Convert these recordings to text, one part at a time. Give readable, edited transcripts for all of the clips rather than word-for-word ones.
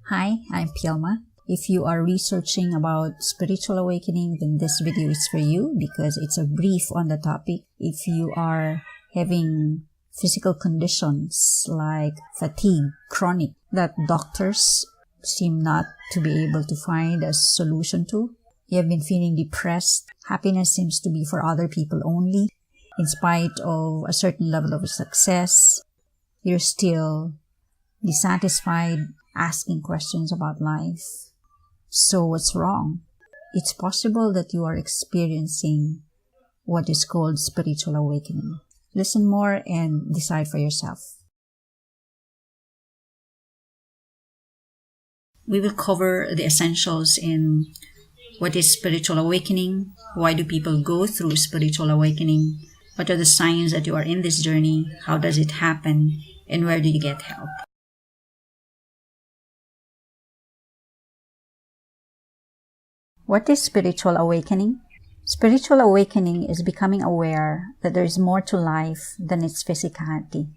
Hi, I'm Pielma. If you are researching about spiritual awakening, then this video is for you because it's a brief on the topic. If you are having physical conditions like fatigue, chronic, that doctors seem not to be able to find a solution to, you have been feeling depressed, happiness seems to be for other people only, in spite of a certain level of success, you're still dissatisfied, asking questions about life. So what's wrong? It's possible that you are experiencing what is called spiritual awakening. Listen more and decide for yourself. We will cover the essentials in what is spiritual awakening, why do people go through spiritual awakening, what are the signs that you are in this journey, how does it happen, and where do you get help. What is spiritual awakening? Spiritual awakening is becoming aware that there is more to life than its physicality.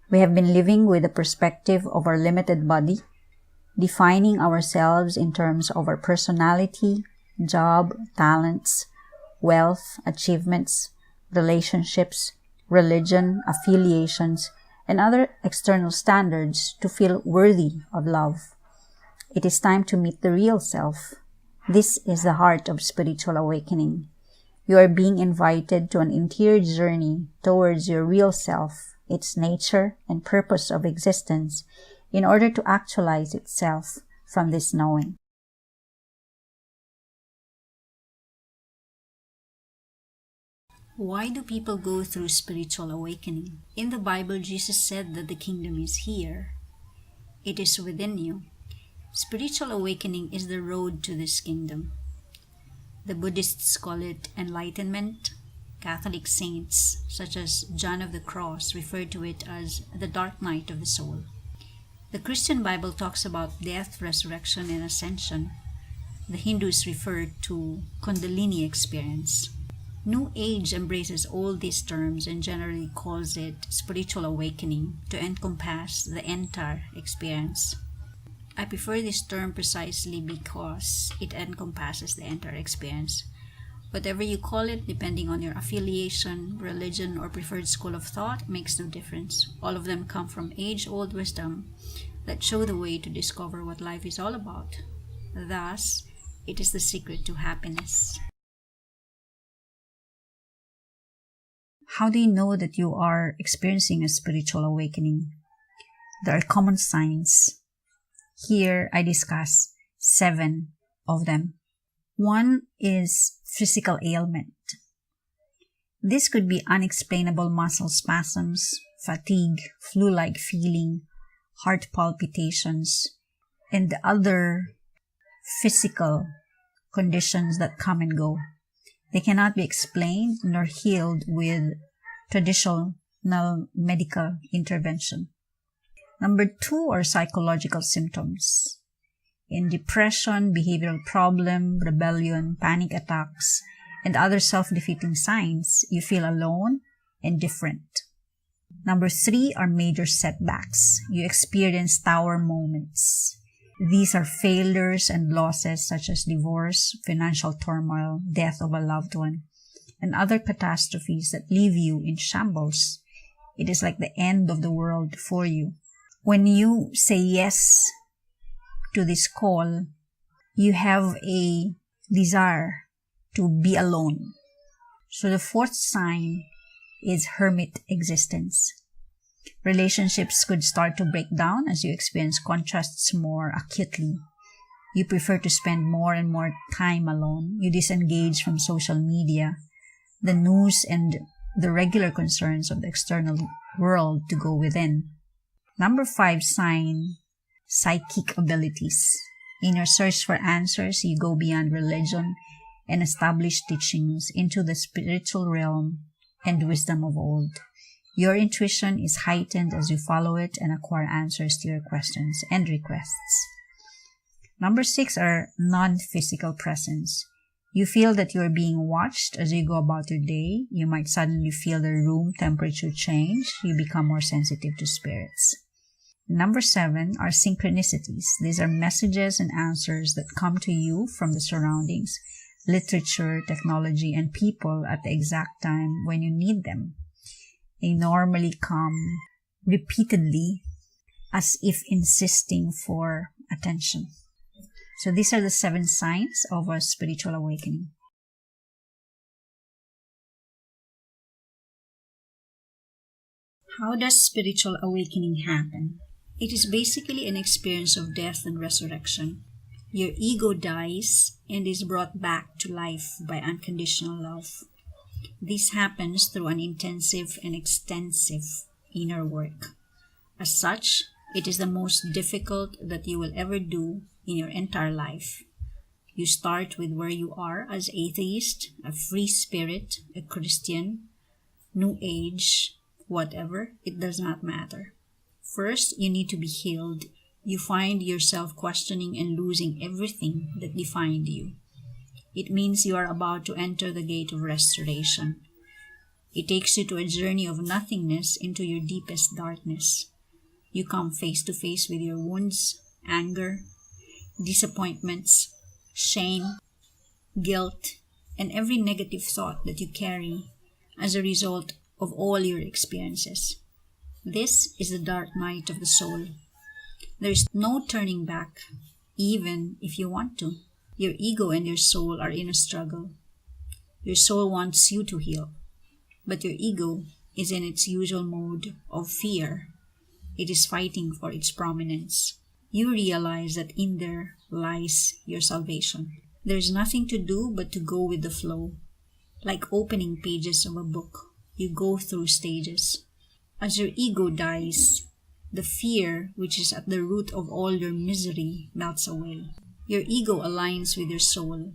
We have been living with the perspective of our limited body, defining ourselves in terms of our personality, job, talents, wealth, achievements, relationships, religion, affiliations, and other external standards to feel worthy of love. It is time to meet the real self. This is the heart of spiritual awakening. You are being invited to an interior journey towards your real self, its nature and purpose of existence, in order to actualize itself from this knowing. Why do people go through spiritual awakening? In the Bible, Jesus said that the kingdom is here. It is within you. Spiritual awakening is the road to this kingdom. The Buddhists call it enlightenment. Catholic saints such as John of the Cross refer to it as the dark night of the soul. The Christian Bible talks about death, resurrection, and ascension. The Hindus refer to Kundalini experience. New Age embraces all these terms and generally calls it spiritual awakening to encompass the entire experience. I prefer this term precisely because it encompasses the entire experience. Whatever you call it, depending on your affiliation, religion, or preferred school of thought, makes no difference. All of them come from age-old wisdom that show the way to discover what life is all about. Thus, it is the secret to happiness. How do you know that you are experiencing a spiritual awakening? There are common signs. Here, I discuss 7 of them. 1 is physical ailment. This could be unexplainable muscle spasms, fatigue, flu-like feeling, heart palpitations, and other physical conditions that come and go. They cannot be explained nor healed with traditional medical intervention. Number 2 are psychological symptoms. In depression, behavioral problem, rebellion, panic attacks, and other self-defeating signs, you feel alone and different. Number 3 are major setbacks. You experience tower moments. These are failures and losses such as divorce, financial turmoil, death of a loved one, and other catastrophes that leave you in shambles. It is like the end of the world for you. When you say yes to this call, you have a desire to be alone. So the 4th sign is hermit existence. Relationships could start to break down as you experience contrasts more acutely. You prefer to spend more and more time alone. You disengage from social media, the news, and the regular concerns of the external world to go within. Number 5 sign, psychic abilities. In your search for answers, you go beyond religion and established teachings into the spiritual realm and wisdom of old. Your intuition is heightened as you follow it and acquire answers to your questions and requests. Number 6 are non-physical presence. You feel that you are being watched as you go about your day. You might suddenly feel the room temperature change. You become more sensitive to spirits. Number 7 are synchronicities. These are messages and answers that come to you from the surroundings, literature, technology, and people at the exact time when you need them. They normally come repeatedly as if insisting for attention. So these are the 7 signs of a spiritual awakening. How does spiritual awakening happen? It is basically an experience of death and resurrection. Your ego dies and is brought back to life by unconditional love. This happens through an intensive and extensive inner work. As such, it is the most difficult that you will ever do in your entire life. You start with where you are as atheist, a free spirit, a Christian, New Age, whatever, it does not matter. First, you need to be healed. You find yourself questioning and losing everything that defined you. It means you are about to enter the gate of restoration. It takes you to a journey of nothingness into your deepest darkness. You come face to face with your wounds, anger, disappointments, shame, guilt, and every negative thought that you carry as a result of all your experiences. This is the dark night of the soul. There is no turning back, even if you want to. Your ego and your soul are in a struggle. Your soul wants you to heal, but your ego is in its usual mode of fear. It is fighting for its prominence. You realize that in there lies your salvation. There is nothing to do but to go with the flow. Like opening pages of a book, you go through stages. As your ego dies, the fear which is at the root of all your misery melts away. Your ego aligns with your soul,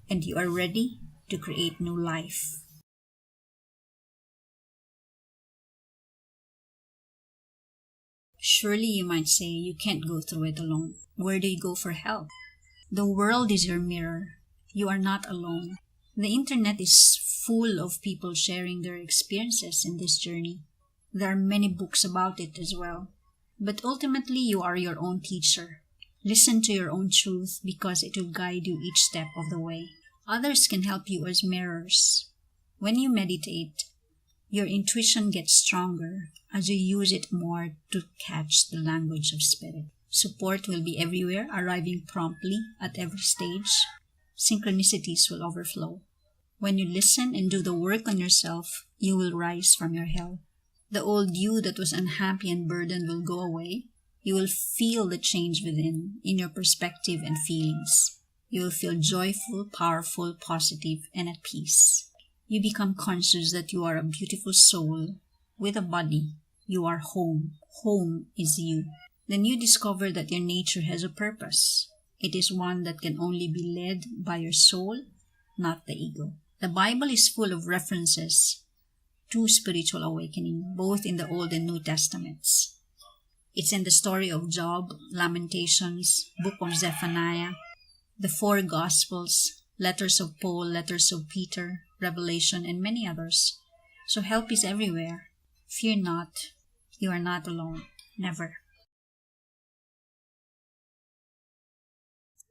and you are ready to create new life. Surely you might say you can't go through it alone. Where do you go for help? The world is your mirror. You are not alone. The internet is full of people sharing their experiences in this journey. There are many books about it as well. But ultimately, you are your own teacher. Listen to your own truth because it will guide you each step of the way. Others can help you as mirrors. When you meditate, your intuition gets stronger as you use it more to catch the language of spirit. Support will be everywhere, arriving promptly at every stage. Synchronicities will overflow. When you listen and do the work on yourself, you will rise from your hell. The old you that was unhappy and burdened will go away. You will feel the change within, in your perspective and feelings. You will feel joyful, powerful, positive, and at peace. You become conscious that you are a beautiful soul with a body. You are home. Home is you. Then you discover that your nature has a purpose. It is one that can only be led by your soul, not the ego. The Bible is full of references to spiritual awakening, both in the Old and New Testaments. It's in the story of Job, Lamentations, Book of Zephaniah, the 4 Gospels, letters of Paul, letters of Peter, Revelation, and many others. So help is everywhere. Fear not. You are not alone. Never.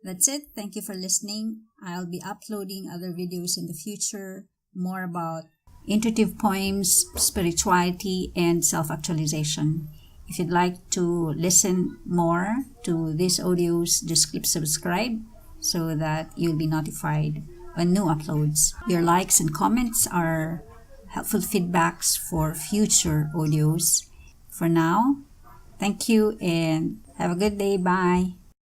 That's it. Thank you for listening. I'll be uploading other videos in the future, more about intuitive poems, spirituality, and self-actualization. If you'd like to listen more to these audios, just click subscribe so that you'll be notified when new uploads. Your likes and comments are helpful feedbacks for future audios. For now, thank you and have a good day. Bye.